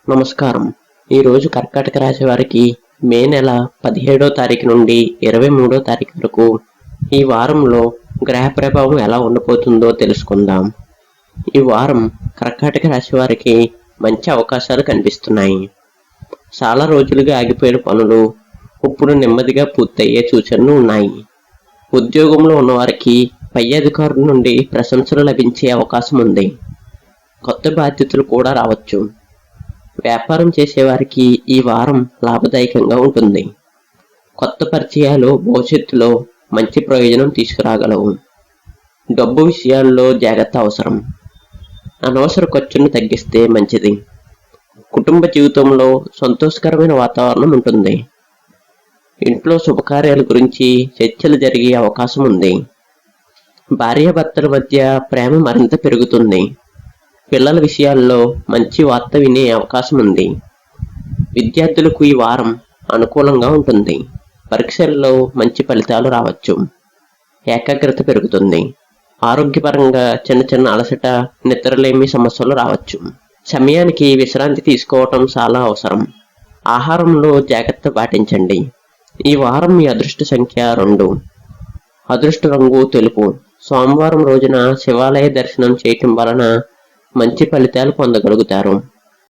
నమస్కారం. ఈరోజు కర్కాటక రాశి వారికి మే నెల 17వ తారీఖు నుండి 23వ తారీఖు వరకు ఈ వారంలో గ్రహ ప్రభావం ఎలా ఉండబోతుందో తెలుసుకుందాం. ఈ వారం కర్కాటక రాశి వారికి మంచి అవకాశాలు కనిపిస్తున్నాయి. చాలా రోజులుగా ఆగిపోయిన పనులు ఇప్పుడు నెమ్మదిగా పూర్తయ్యే సూచనలు ఉన్నాయి. ఉద్యోగంలో ఉన్నవారికి పై అధికారుల నుండి ప్రశంసలు లభించే అవకాశం ఉంది. కొత్త బాధ్యతలు కూడా రావచ్చు. వ్యాపారం చేసేవారికి ఈ వారం లాభదాయకంగా ఉంటుంది. కొత్త పరిచయాలు భవిష్యత్తులో మంచి ప్రయోజనం తీసుకురాగలవు. డబ్బు విషయాల్లో జాగ్రత్త అవసరం. అనవసర ఖర్చును తగ్గిస్తే మంచిది. కుటుంబ జీవితంలో సంతోషకరమైన వాతావరణం ఉంటుంది. ఇంట్లో శుభకార్యాల గురించి చర్చలు జరిగే అవకాశం ఉంది. భార్యాభర్తల మధ్య ప్రేమ మరింత పెరుగుతుంది. పిల్లల విషయాల్లో మంచి వార్త వినే అవకాశం ఉంది. విద్యార్థులకు ఈ వారం అనుకూలంగా ఉంటుంది. పరీక్షల్లో మంచి ఫలితాలు రావచ్చు. ఏకాగ్రత పెరుగుతుంది. ఆరోగ్యపరంగా చిన్న అలసట, నిద్రలేమి సమస్యలు రావచ్చు. సమయానికి విశ్రాంతి తీసుకోవటం చాలా అవసరం. ఆహారంలో జాగ్రత్త పాటించండి. ఈ వారం మీ అదృష్ట సంఖ్య 2. అదృష్ట రంగు తెలుపు. సోమవారం రోజున శివాలయ దర్శనం చేయటం వలన మంచి ఫలితాలు పొందగలుగుతారు.